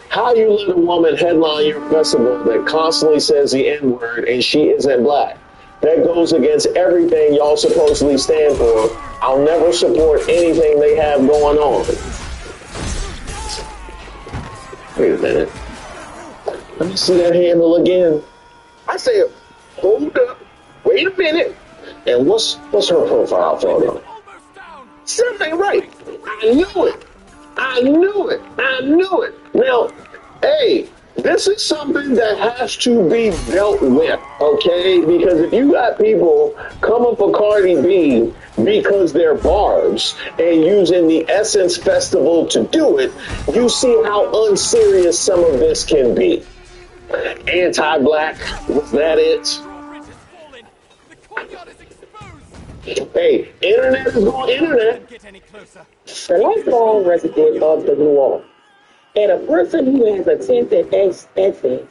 How you let a woman headline your festival that constantly says the N-word and she isn't black? That goes against everything y'all supposedly stand for. I'll never support anything they have going on. Wait a minute. Let me see that handle again. I said, hold up. Wait a minute. And what's her profile photo? Something right. I knew it. I knew it. I knew it. Now, hey, this is something that has to be dealt with, okay? Because if you got people coming for Cardi B because they're barbs and using the Essence Festival to do it, you see how unserious some of this can be. Anti-black, was that it? Hey, internet is going internet. The lifelong resident of the New Orleans, and a person who has attended Essence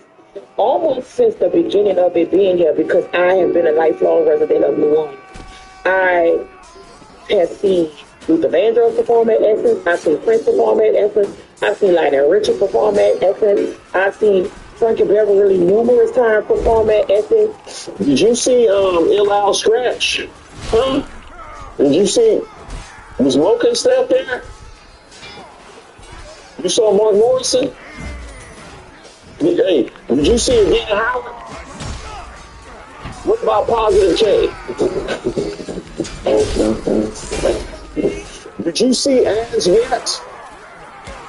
almost since the beginning of it being here, because I have been a lifelong resident of New Orleans. I have seen Luther Vandross perform at Essence. I've seen Prince perform at Essence. I've seen Lionel Richie perform at Essence. I've seen Frankie Beverly numerous times perform at Essence. Did you see Ill Al Scratch? Huh? Did you see, was Mocha Steph there? You saw Mark Morrison? Hey, did you see Again Howard? What about Positive K? Did you see As Yet?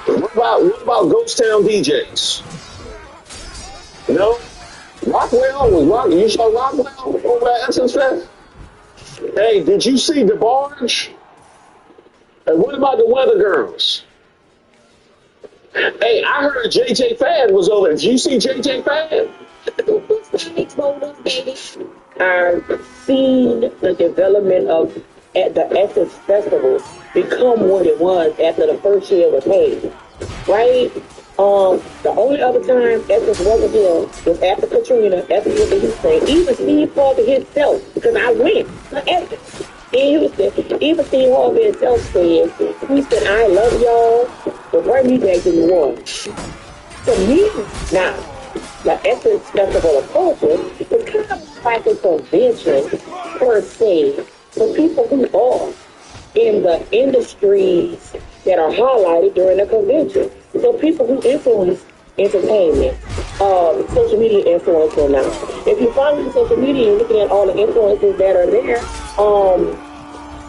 What about Ghost Town DJs? No? Rockwell was Rock. You saw Rockwell over at Essence Fest? Hey, did you see DeBarge? And what about the Weather Girls? Hey, I heard JJ Fad was over there. Did you see JJ Fad? I've seen the development of at the Essence Festival become what it was after the first year was made. Right? The only other time Essence wasn't here was after Katrina, after the Houston. Even Steve Harvey himself, because I went to Essence in Houston. Even Steve Harvey himself said, he said, I love y'all, but bring me back to New Orleans. To me, now, the Essence Festival of Culture is kind of like a convention per se for people who are in the industries that are highlighted during the convention. So people who influence entertainment, social media influencer now. If you follow the social media and looking at all the influencers that are there,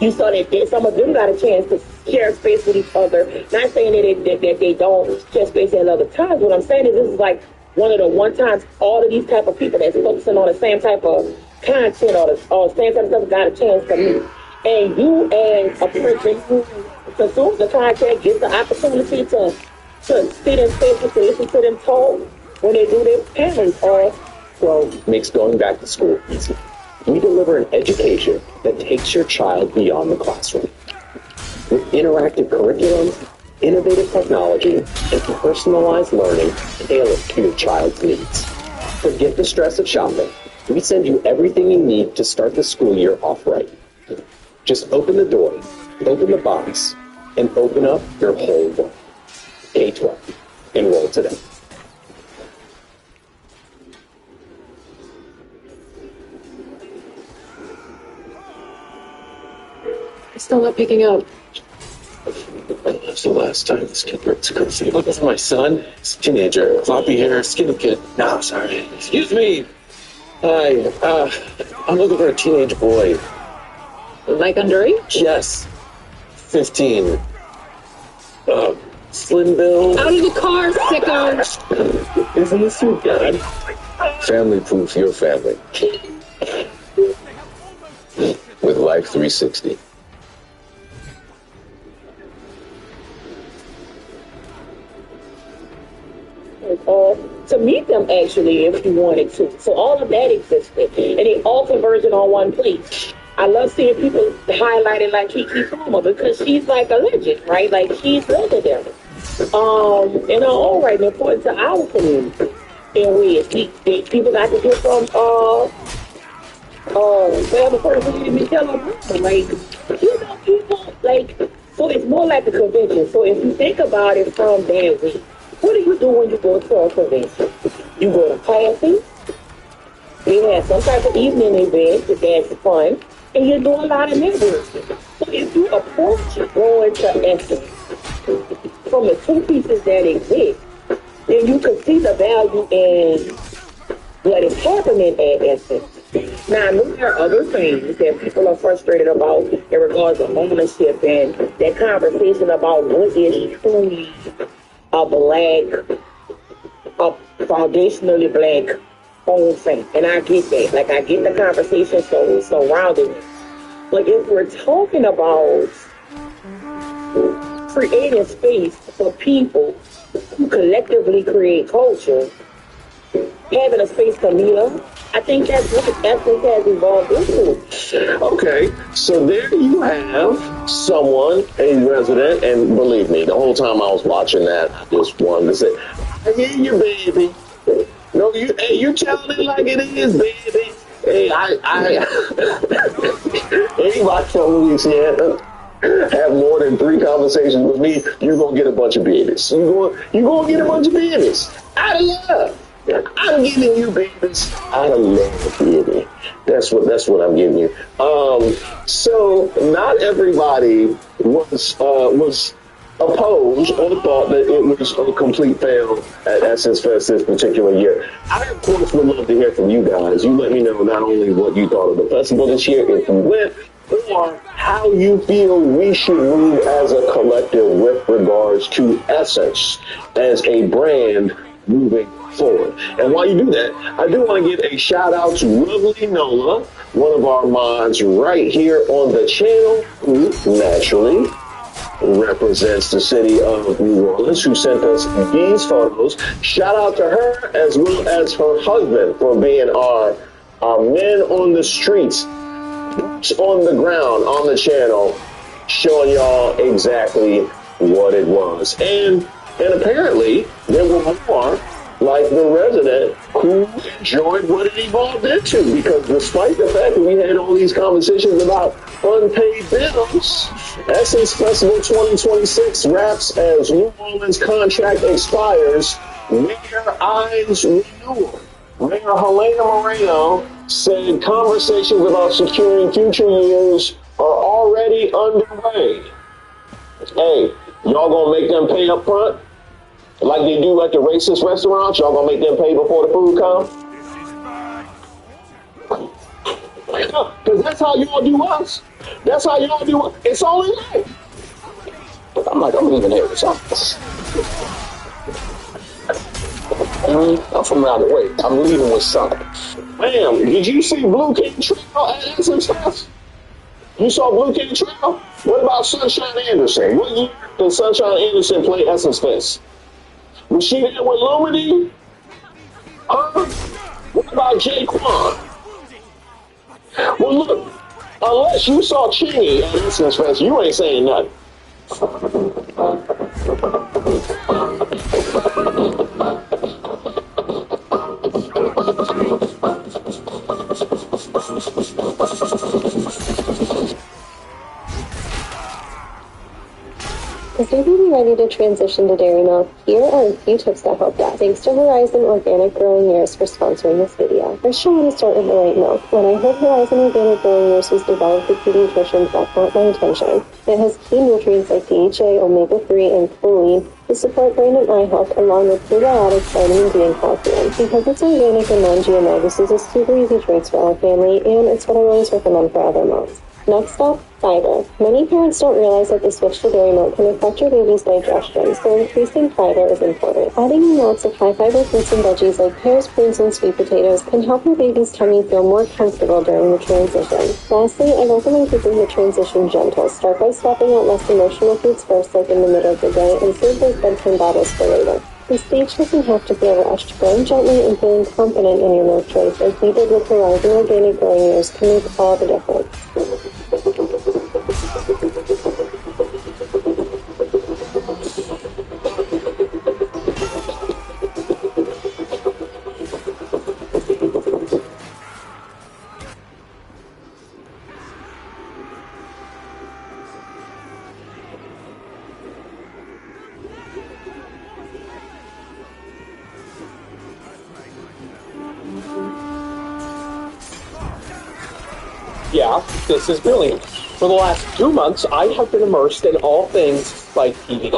you saw that some of them got a chance to share space with each other. Not saying that they don't share space at other times. What I'm saying is this is like one of the one times all of these type of people that's focusing on the same type of content or the same type of stuff got a chance to meet. And you as a person who consumes the content gets the opportunity to sit in spaces to listen to them talk when they do their panels. Well, makes going back to school easy. We deliver an education that takes your child beyond the classroom. With interactive curriculums, innovative technology, and personalized learning tailored to your child's needs. Forget the stress of shopping. We send you everything you need to start the school year off right. Just open the door, open the box, and open up your whole world. K-12. Enroll today. It's still not picking up. That's the last time this kid breaks a curfew. Look, that's my son. He's a teenager, floppy hair, skinny kid. No, sorry. Excuse me. Hi. I'm looking for a teenage boy. Like underage? Yes. 15. Slim build. Out of the car, sicko! Isn't this your dad? Family proof, your family. With Life 360. To meet them actually if you wanted to. So all of that existed. And they all converged on one place. I love seeing people highlighted like Kiki Palmer because she's like a legend, right? Like she's legendary. In her own right, and important to our community. In ways people got to hear from whatever person you Michelle Obama. Like, you know, people like, so it's more like a convention. So if you think about it from that way, What do you do when you go to a convention? You go to classes, you have some type of evening event that's fun, and you do a lot of networking. So if you approach going to essence from the two pieces that exist, then you can see the value in what is happening at essence. Now, I know there are other things that people are frustrated about in regards to ownership and that conversation about what is truly a black, a foundationally black owned thing. And I get that. Like, I get the conversation surrounding it. But if we're talking about creating space for people who collectively create culture, having a space to meet up, I think that's what Essence has evolved into. Okay, so there you have someone, a resident, and believe me, the whole time I was watching that, I just wanted to say, I hear you, baby. No, you telling it like it is, baby. Hey, anybody from Louisiana have more than 3 conversations with me, you're gonna get a bunch of babies. You're gonna get a bunch of babies out of love. I'm giving you babies out of love, baby. That's what I'm giving you. So not everybody was opposed or thought that it was a complete fail at Essence Fest this particular year. I, of course, would love to hear from you guys. You let me know not only what you thought of the festival this year, if you went, or how you feel we should move as a collective with regards to Essence as a brand moving forward. And while you do that, I do want to give a shout out to lovely Nola, one of our mods right here on the channel, who naturally represents the city of New Orleans, who sent us these photos. Shout out to her as well as her husband for being our men on the streets, boots on the ground on the channel, showing y'all exactly what it was. And apparently there were more like the resident who enjoyed what it evolved into, because despite the fact that we had all these conversations about unpaid bills, Essence Festival 2026 wraps as New Orleans contract expires. Mayor Ives renewal. Mayor Helena Moreno said conversations about securing future years are already underway. Hey, y'all gonna make them pay up front? Like they do at the racist restaurants, y'all gonna make them pay before the food comes? Because that's how y'all do us. That's how y'all do it. It's only right. I'm leaving here with something. I'm from around the way. I'm leaving with something. Ma'am, did you see Blue King Trail at Essence Fest? You saw Blue King Trail? What about Sunshine Anderson? What year did Sunshine Anderson play Essence Fest? Was she there with Lumity? Huh? What about Jaquan? Well, look, unless you saw Chingy at Essence Fest, you ain't saying nothing. Is your baby ready to transition to dairy milk? Here are a few tips that help that. Thanks to Horizon Organic Growing Years for sponsoring this video. First, you want to start with the right milk. When I heard Horizon Organic Growing Years was developed for pediatricians, that caught my attention. It has key nutrients like DHA, omega-3, and choline to support brain and eye health, along with probiotics, vitamin D, and calcium. Because it's organic and non-GMO, this is a super easy choice for our family, and it's what I always recommend for other moms. Next up, fiber. Many parents don't realize that the switch to dairy milk can affect your baby's digestion, so increasing fiber is important. Adding in lots of high-fiber fruits and veggies like pears, prunes, and sweet potatoes can help your baby's tummy feel more comfortable during the transition. Lastly, I recommend keeping the transition gentle. Start by swapping out less emotional foods first, like in the middle of the day, and save those bedtime bottles for later. The stage doesn't have to feel rushed. Growing gently and feeling confident in your milk choice, as we did with Horizon Organic Growing Years, can make all the difference. Yeah, this is brilliant. For the last 2 months, I have been immersed in all things Spike TV.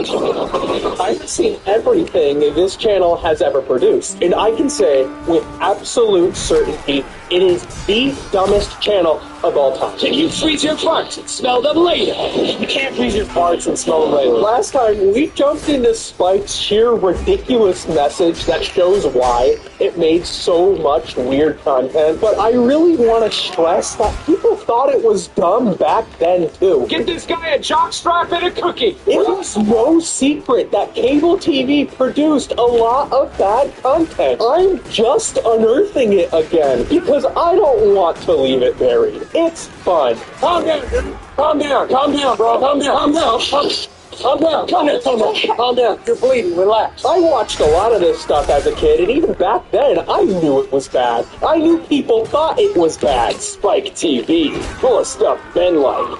I've seen everything this channel has ever produced, and I can say with absolute certainty, it is the dumbest channel of all time. Can you freeze your farts and smell them later? You can't freeze your farts and smell them later. Last time, we jumped into Spike's sheer ridiculous message that shows why it made so much weird content, but I really want to stress that people thought it was dumb back then, too. Get this guy a jockstrap and a cookie. It was no secret that cable TV produced a lot of bad content. I'm just unearthing it again because I don't want to leave it buried. It's fun. Calm down, dude. Calm down, bro. Calm down. Calm down. Calm down. You're bleeding. Relax. I watched a lot of this stuff as a kid, and even back then, I knew it was bad. I knew people thought it was bad. Spike TV, full of stuff men like.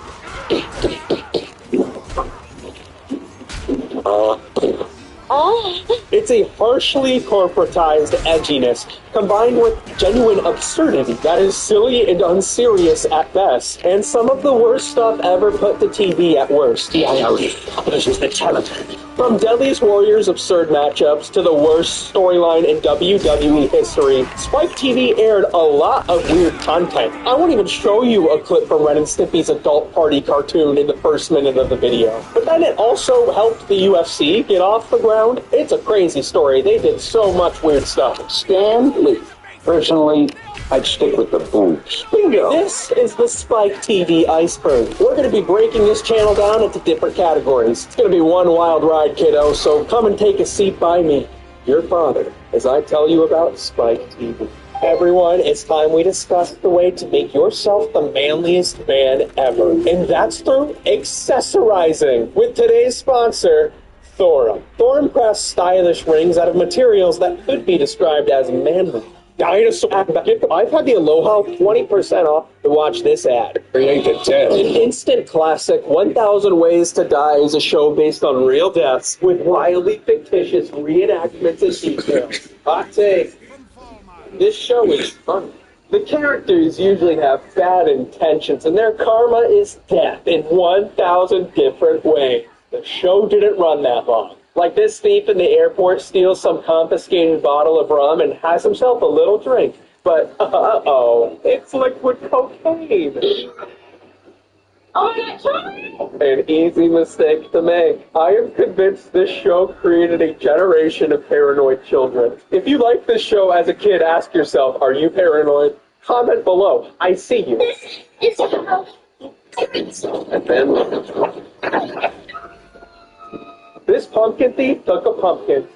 It's a harshly corporatized edginess combined with genuine absurdity that is silly and unserious at best, and some of the worst stuff ever put to TV at worst. This is the talent. From Deadliest Warriors absurd matchups to the worst storyline in WWE history, Spike TV aired a lot of weird content. I won't even show you a clip from Ren and Stimpy's adult party cartoon in the first minute of the video. But then it also helped the UFC get off the ground. It's a crazy story. They did so much weird stuff. Stan Lee. Personally, I'd stick with the boobs. Bingo! This is the Spike TV iceberg. We're going to be breaking this channel down into different categories. It's going to be one wild ride, kiddo, so come and take a seat by me, your father, as I tell you about Spike TV. Everyone, it's time we discuss the way to make yourself the manliest man ever. And that's through accessorizing with today's sponsor, Thorum. Thorum crafts stylish rings out of materials that could be described as manly. Dinosaur. I've had the Aloha 20% off to watch this ad. Create the 10. An instant classic, 1,000 Ways to Die is a show based on real deaths with wildly fictitious reenactments and details. Hot take. This show is fun. The characters usually have bad intentions and their karma is death in 1,000 different ways. The show didn't run that long. Like this thief in the airport steals some confiscated bottle of rum and has himself a little drink. But, uh-oh, it's liquid cocaine. An easy mistake to make. I am convinced this show created a generation of paranoid children. If you liked this show as a kid, ask yourself, are you paranoid? Comment below. I see you. And then... This pumpkin thief took a pumpkin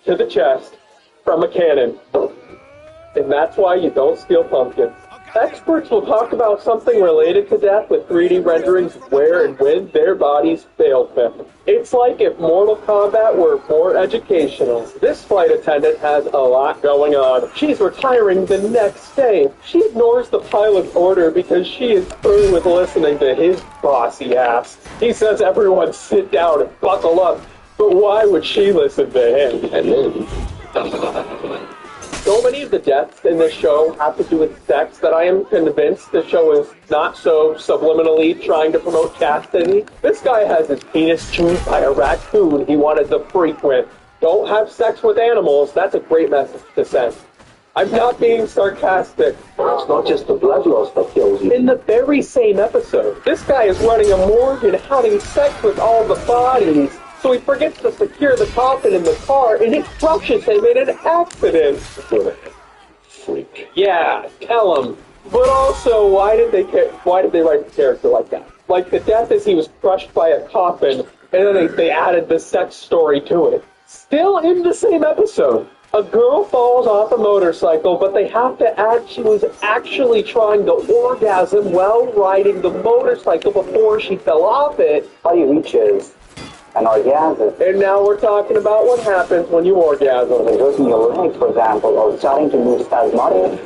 to the chest from a cannon. And that's why you don't steal pumpkins. Experts will talk about something related to death with 3D renderings of where and when their bodies failed them. It's like if Mortal Kombat were more educational. This flight attendant has a lot going on. She's retiring the next day. She ignores the pilot's order because she is through with listening to his bossy ass. He says everyone sit down and buckle up. But why would she listen to him? And then... So many of the deaths in this show have to do with sex that I am convinced the show is not so subliminally trying to promote chastity. This guy has his penis chewed by a raccoon he wanted to freak with. Don't have sex with animals. That's a great message to send. I'm not being sarcastic. It's not just the blood loss that kills you. In the very same episode, this guy is running a morgue and having sex with all the bodies. So he forgets to secure the coffin in the car, and it crushes him in an accident. Freak. Yeah, tell him. But also, why did they write the character like that? Like, the death is he was crushed by a coffin, and then they added the sex story to it. Still in the same episode, a girl falls off a motorcycle, but they have to add she was actually trying to orgasm while riding the motorcycle before she fell off it. Body reaches an orgasm. And now we're talking about what happens when you orgasm. Reversing your legs, for example, or starting to move spasmodically.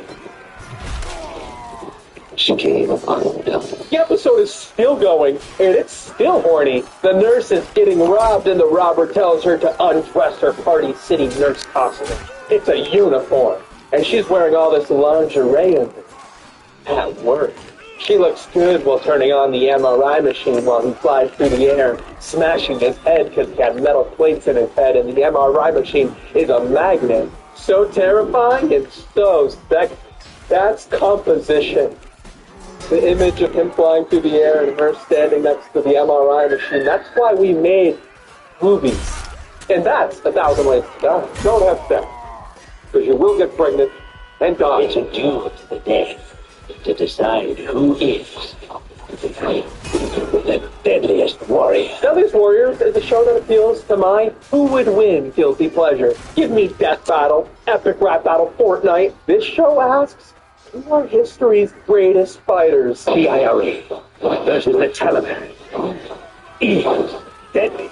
She came undone. The episode is still going, and it's still horny. The nurse is getting robbed, and the robber tells her to undress her Party City nurse costume. It's a uniform, and she's wearing all this lingerie at work. She looks good while turning on the MRI machine while he flies through the air, smashing his head because he had metal plates in his head, and the MRI machine is a magnet. So terrifying and so sexy. That's composition. The image of him flying through the air and her standing next to the MRI machine, that's why we made movies. And that's 1,000 Ways to Die. Don't have sex, because you will get pregnant and die. It's a duel to the death to decide who is the deadliest warrior. Deadliest Warriors is a show that appeals to my who would win guilty pleasure. Give me Death Battle, Epic Rap Battle, Fortnite. This show asks, who are history's greatest fighters? The IRA versus the Taliban. Evil, deadly.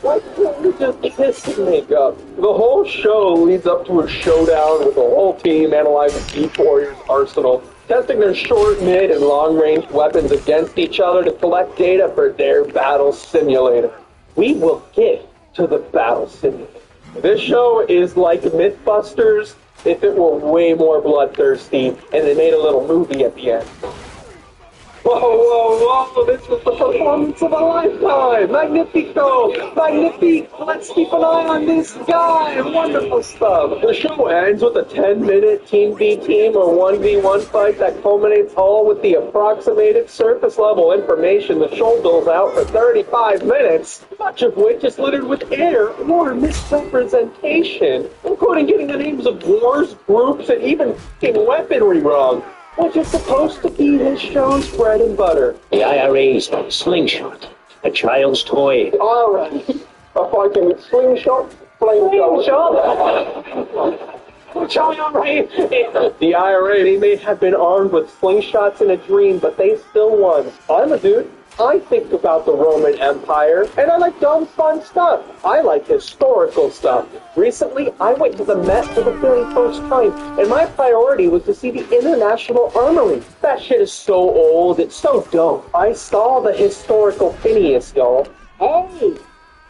Why can't you just kiss and make up? The whole show leads up to a showdown with the whole team analyzing each warrior's arsenal, testing their short, mid, and long-range weapons against each other to collect data for their battle simulator. We will get to the battle simulator. This show is like Mythbusters if it were way more bloodthirsty and they made a little movie at the end. Whoa, whoa, whoa, this was the performance of a lifetime! Magnifico! Magnifique! Let's keep an eye on this guy! Wonderful stuff! The show ends with a 10-minute Team v Team or 1v1 fight that culminates all with the approximated surface-level information the show doles out for 35 minutes, much of which is littered with error or misrepresentation, including getting the names of wars, groups, and even f***ing weaponry wrong, which is supposed to be his show's bread and butter. The IRA's slingshot, a child's toy. All right. A fighting with slingshot, flamethrower. The IRA, they may have been armed with slingshots in a dream, but they still won. I'm a dude. I think about the Roman Empire, and I like dumb, fun stuff. I like historical stuff. Recently, I went to the Met for the very first time, and my priority was to see the International Armory. That shit is so old, it's so dope. I saw the historical Phineas, y'all. Hey,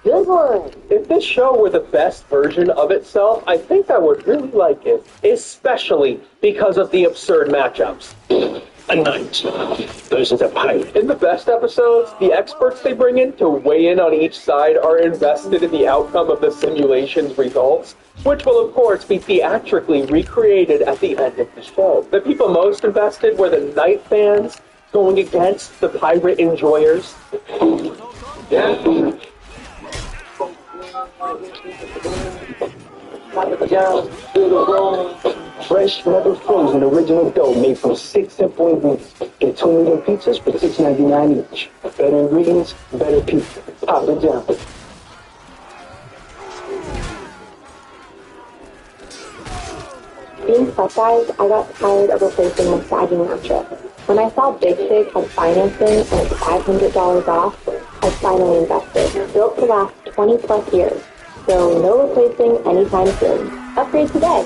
good one. If this show were the best version of itself, I think I would really like it, especially because of the absurd matchups. A knight versus a pirate. In the best episodes, the experts they bring in to weigh in on each side are invested in the outcome of the simulation's results, which will of course be theatrically recreated at the end of the show. The people most invested were the knight fans going against the pirate enjoyers. Down to the room. Fresh, never frozen, original dough made from 6 simple ingredients. Get 2 medium pizzas for $6.99 each. Better ingredients, better pizza. Pop it down. Being plus size, I got tired of replacing my saggy mattress. When I saw Big Sig had financing and it's $500 off, I finally invested. Built to last 20 plus years. So no replacing anytime soon. Upgrade today.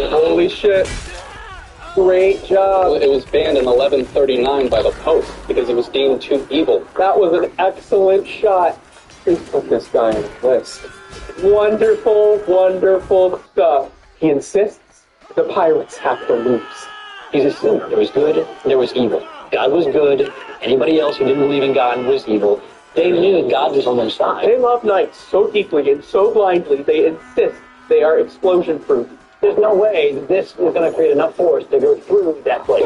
Holy shit. Great job. It was banned in 1139 by the Pope because it was deemed too evil. That was an excellent shot. Please put this guy on the list. Wonderful, wonderful stuff. He insists the pirates have to lose. He's assumed there was good, there was evil. God was good. Anybody else who didn't believe in God was evil. They knew God was on their side. They love knights so deeply and so blindly, they insist they are explosion-proof. There's no way that this is going to create enough force to go through that place.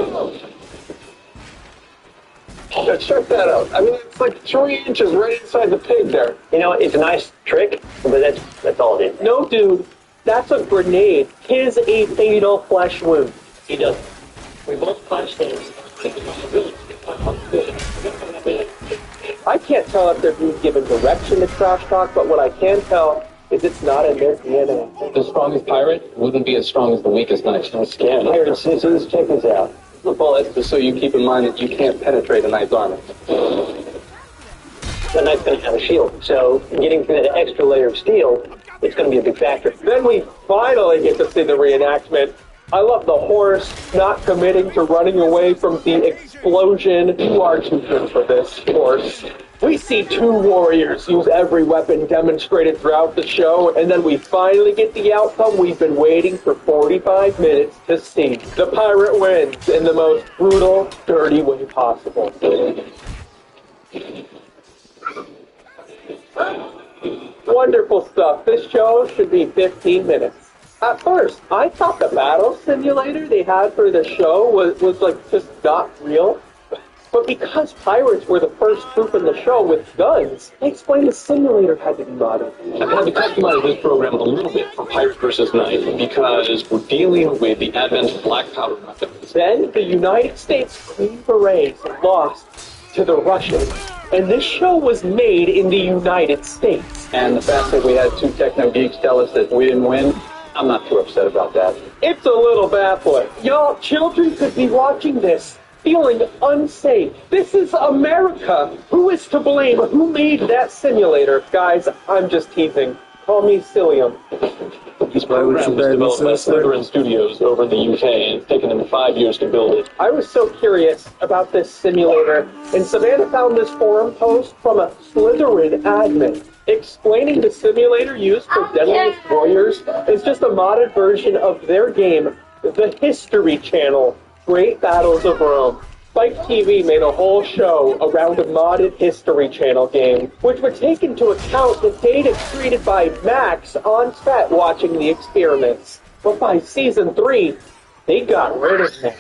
Yeah, check that out. I mean, it's like 3 inches right inside the pig there. You know, it's a nice trick, but that's all it is. No, dude, that's a grenade. Tis a fatal flesh wound. He does. We both punched him. I can't tell if they're being given direction to trash talk, but what I can tell is it's not in their DNA. The strongest pirate wouldn't be as strong as the weakest knight. Scared pirate scissors, check this out. Well, that's just so you keep in mind that you can't penetrate a knight's armor. The knight's going to have a shield, so getting through that extra layer of steel, it's going to be a big factor. Then we finally get to see the reenactment I love the horse not committing to running away from the explosion. You are too good for this, horse. We see two warriors use every weapon demonstrated throughout the show, and then we finally get the outcome we've been waiting for 45 minutes to see. The pirate wins in the most brutal, dirty way possible. Wonderful stuff. This show should be 15 minutes. At first, I thought the battle simulator they had for the show was like just not real. But because pirates were the first group in the show with guns, they explained the simulator had to be modded. I've had to customize this program a little bit for Pirate vs. Knight because we're dealing with the advent of black powder weapons. Then the United States Green Berets lost to the Russians, and this show was made in the United States. And the fact that we had two techno geeks tell us that we didn't win, I'm not too upset about that. It's a little baffling. Y'all, children could be watching this, feeling unsafe. This is America. Who is to blame? Who made that simulator? Guys, I'm just teasing. Call me Cillium. This program was developed by Slytherin Studios over in the UK, and it's taken them 5 years to build it. I was so curious about this simulator, and Savannah found this forum post from a Slytherin admin explaining the simulator used for Deadliest Warriors is just a modded version of their game, the History Channel, Great Battles of Rome. Spike TV made a whole show around a modded History Channel game, which would take into account the data created by Max on set watching the experiments. But by Season 3, they got rid of him.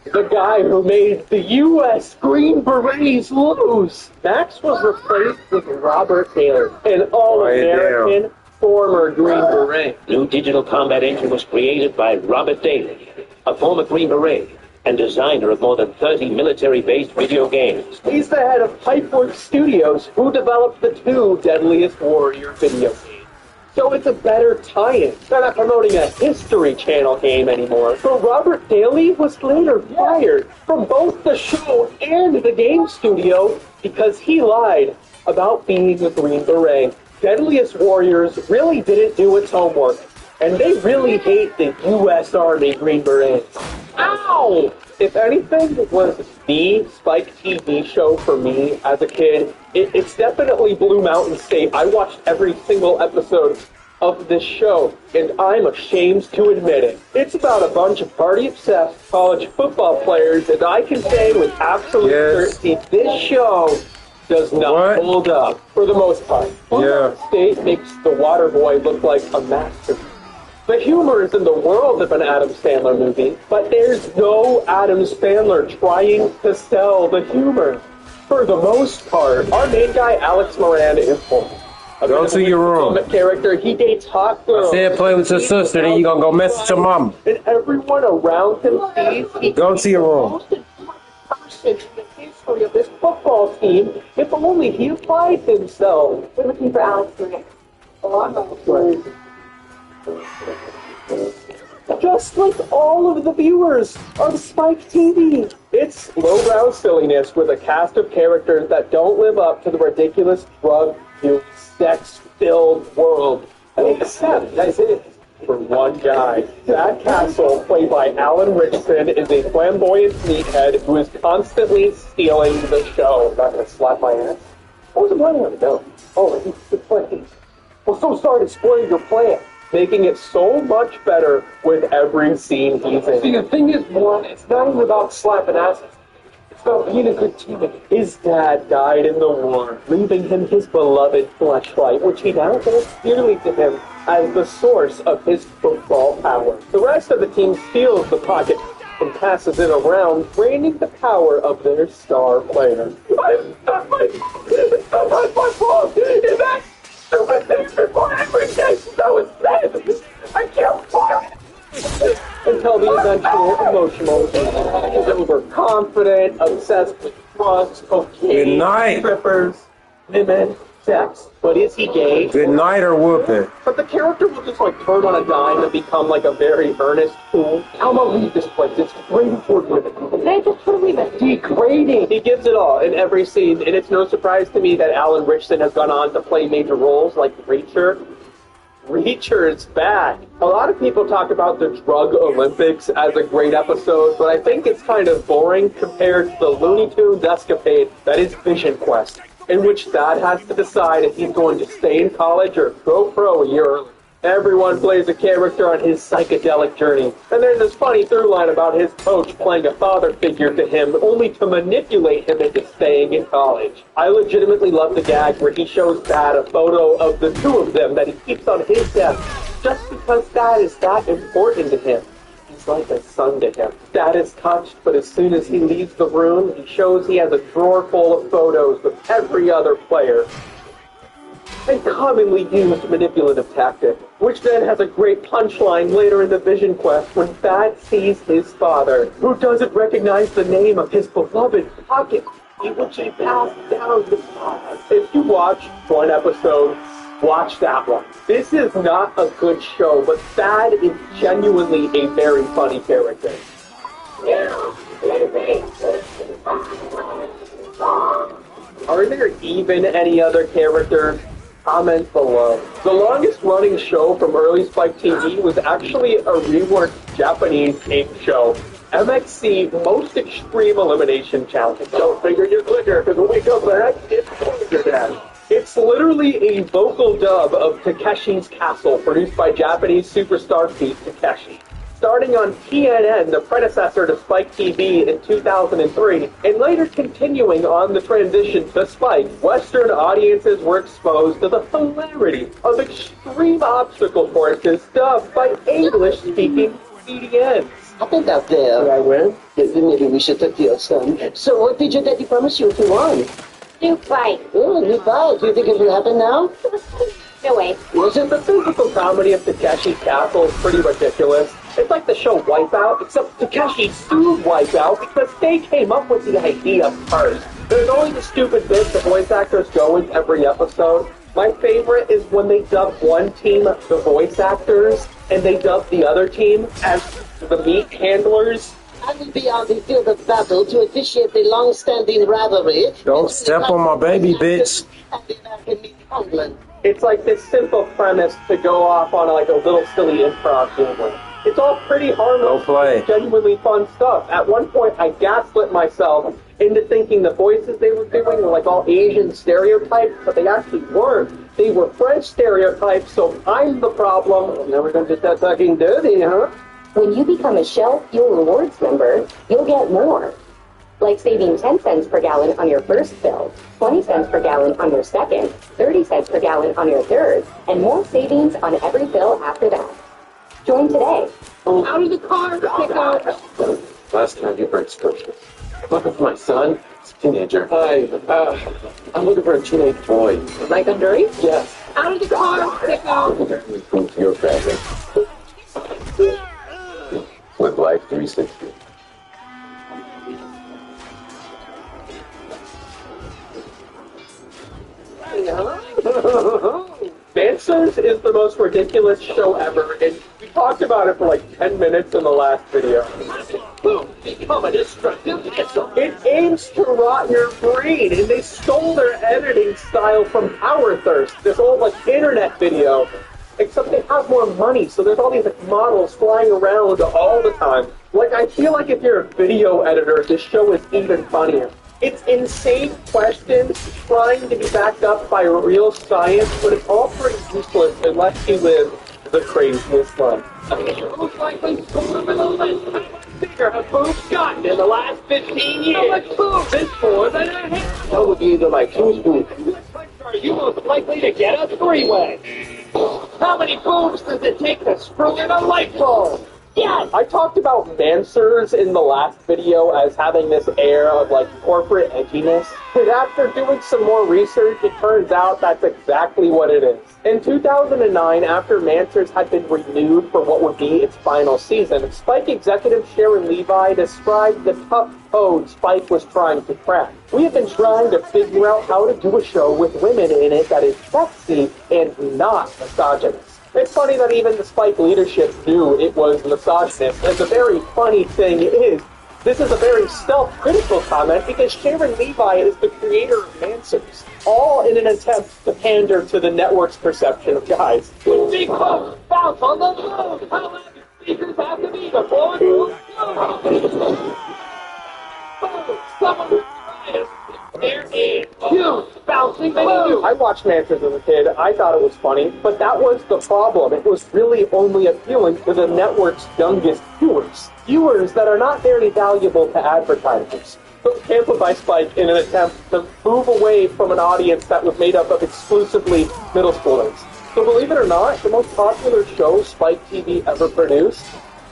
The guy who made the U.S. Green Berets lose. Max was replaced with Robert Taylor, an all-American former Green Beret. New digital combat engine was created by Robert Daly, a former Green Beret and designer of more than 30 military-based video games. He's the head of Pipeworks Studios, who developed the two Deadliest Warrior video games. So it's a better tie-in. They're not promoting a History Channel game anymore. But Robert Daly was later fired from both the show and the game studio because he lied about being a Green Beret. Deadliest Warriors really didn't do its homework, and they really hate the U.S. Army Green Berets. Ow! If anything was the Spike TV show for me as a kid, it's definitely Blue Mountain State. I watched every single episode of this show, and I'm ashamed to admit it. It's about a bunch of party-obsessed college football players, and I can say with absolute certainty, this show does not hold up for the most part. Blue Mountain State makes the Water Boy look like a masterpiece. The humor is in the world of an Adam Sandler movie, but there's no Adam Sandler trying to sell the humor. For the most part, our main guy, Alex Moran, is full. Go to your room. Character, he dates hot girls. I said play with your sister, then you gonna go mess with your mom. And everyone around him sees he's go to your room. The most important person in the history of this football team. If only he applied himself. We're looking for Alex Moran. Just like all of the viewers of Spike TV. It's lowbrow silliness with a cast of characters that don't live up to the ridiculous drug-fueled, sex-filled world. Except, as it is, for one guy. That Castle, played by Alan Richardson, is a flamboyant meathead who is constantly stealing the show. Not gonna slap my ass? What was I planning on? No. Oh, he's the plan. Well, so sorry to spoil your plan. Making it so much better with every scene he's in. See, the thing is, Warren, it's not even about slapping asses. It's about being a good teammate. His dad died in the war, leaving him his beloved fleshlight, which he now holds dearly to him as the source of his football power. The rest of the team steals the pocket and passes it around, draining the power of their star player. It's not my fault! It's that stupid thing before every day that was dead! I killed Warren! Until the eventual emotional is overconfident, obsessed with drugs, cocaine, strippers, women, sex. But is he gay? Good night or whooping. But the character will just like turn on a dime and become like a very earnest fool. I'm gonna leave this place. It's degrading toward women. Degrading. He gives it all in every scene, and it's no surprise to me that Alan Richardson has gone on to play major roles like Reacher, Reacher's back. A lot of people talk about the Drug Olympics as a great episode, but I think it's kind of boring compared to the Looney Tunes escapade that is Vision Quest, in which Thad has to decide if he's going to stay in college or go pro a year early. Everyone plays a character on his psychedelic journey, and there's this funny through line about his coach playing a father figure to him only to manipulate him into staying in college. I legitimately love the gag where he shows Thad a photo of the two of them that he keeps on his desk just because Thad is that important to him. He's like a son to him. Thad is touched, but as soon as he leaves the room, he shows he has a drawer full of photos with every other player. A commonly used manipulative tactic, which then has a great punchline later in the Vision Quest when Thad sees his father, who doesn't recognize the name of his beloved pocket, which he passed down the past. If you watch one episode, watch that one. This is not a good show, but Thad is genuinely a very funny character. Are there even any other characters? Comment below. The longest running show from early Spike TV was actually a reworked Japanese game show, MXC Most Extreme Elimination Challenge. Don't figure your clicker, because when we come back, it's your dad. It's literally a vocal dub of Takeshi's Castle, produced by Japanese superstar Pete Takeshi. Starting on TNN, the predecessor to Spike TV in 2003, and later continuing on the transition to Spike, Western audiences were exposed to the hilarity of extreme obstacle courses dubbed by English-speaking comedians. I think out there. I win? Maybe we should talk to your son. So what did your daddy promise you if you won? New bike. Oh, new bike. Do you think it will happen now? No way. Listen, the physical comedy of Takeshi's Castle is pretty ridiculous. It's like the show Wipeout, except Takeshi sued Wipeout because they came up with the idea first. There's always a stupid bit the voice actors go with every episode. My favorite is when they dub one team the voice actors, and they dub the other team as the meat handlers. I will be on the field of battle to officiate the long-standing rivalry. Don't step on my baby, bitch. It's like this simple premise to go off on like a little silly improv game. It's all pretty harmless, genuinely fun stuff. At one point, I gaslit myself into thinking the voices they were doing were like all Asian stereotypes, but they actually weren't. They were French stereotypes, so I'm the problem. Now we're going to start talking dirty, huh? When you become a Shell Fuel Rewards member, you'll get more. Like saving 10 cents per gallon on your first fill, 20 cents per gallon on your second, 30 cents per gallon on your third, and more savings on every fill after that. Join today. Out of the car, Sicko! Last time you burnt scripture. Looking for my son? He's a teenager. Hi, I'm looking for a teenage boy. Like underage? Yes. Out of the car, Sicko! Prove to your family. With Life 360. Dancers is the most ridiculous show ever, and we talked about it for like 10 minutes in the last video. Boom! Become a destructive missile! It aims to rot your brain, and they stole their editing style from Power Thirst, this old like internet video. Except they have more money, so there's all these like models flying around all the time. Like, I feel like if you're a video editor, this show is even funnier. It's insane questions trying to be backed up by real science, but it's all pretty useless unless you live the craziest life. Most likely score for the list. How much bigger have boobs gotten in the last 15 years? How much boobs is more than a hit? That would be either my two spoons. Are you most likely to get a three-way? How many boobs does it take to screw in a light bulb? Yes! I talked about Mansers in the last video as having this air of like corporate edginess. But after doing some more research, it turns out that's exactly what it is. In 2009, after Mansers had been renewed for what would be its final season, Spike executive Sharon Levi described the tough code Spike was trying to crack. We have been trying to figure out how to do a show with women in it that is sexy and not misogynist. It's funny that even the Spike leadership knew it was misogynist, and the very funny thing is, this is a very self-critical comment because Sharon Levi is the creator of Mansers, all in an attempt to pander to the network's perception of guys. Big boat bounce on the moon. How loud do speakers have to be before it moves? Someone there is huge bouncing balloon. I watched Mantras as a kid. I thought it was funny, but that was the problem. It was really only appealing to the network's youngest viewers. Viewers that are not very valuable to advertisers. So it was canceled by Spike in an attempt to move away from an audience that was made up of exclusively middle schoolers. So believe it or not, the most popular show Spike TV ever produced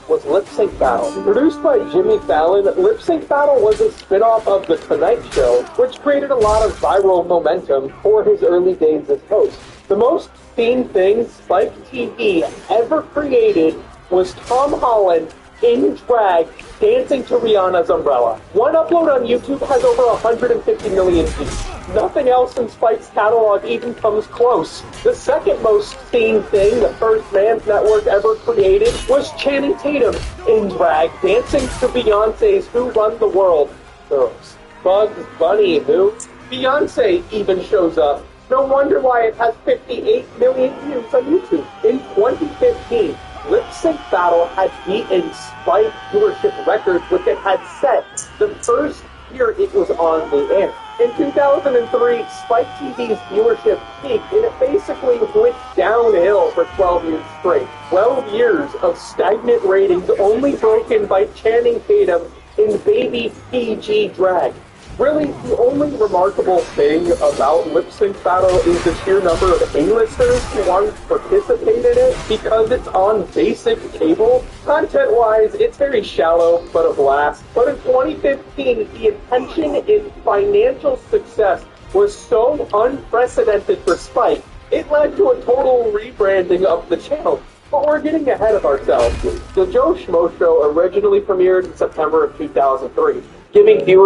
was Lip Sync Battle. Produced by Jimmy Fallon, Lip Sync Battle was a spin-off of The Tonight Show, which created a lot of viral momentum for his early days as host. The most seen thing Spike TV ever created was Tom Holland in drag dancing to Rihanna's Umbrella. One upload on YouTube has over 150 million views. Nothing else in Spike's catalog even comes close. The second most seen thing the first Man's Network ever created was Channing Tatum in drag dancing to Beyonce's Who Run the World girls. Bugs Bunny, who? Beyonce even shows up. No wonder why it has 58 million views on YouTube. In 2015, Lip Sync Battle had beaten Spike viewership records which it had set the first year it was on the air. In 2003, Spike TV's viewership peaked and it basically went downhill for 12 years straight. 12 years of stagnant ratings only broken by Channing Tatum in baby PG drag. Really, the only remarkable thing about Lip Sync Battle is the sheer number of A-listers who wanted to participate in it because it's on basic cable. Content-wise, it's very shallow, but a blast. But in 2015, the attention and financial success was so unprecedented for Spike, it led to a total rebranding of the channel. But we're getting ahead of ourselves. The Joe Schmo Show originally premiered in September of 2003, giving viewers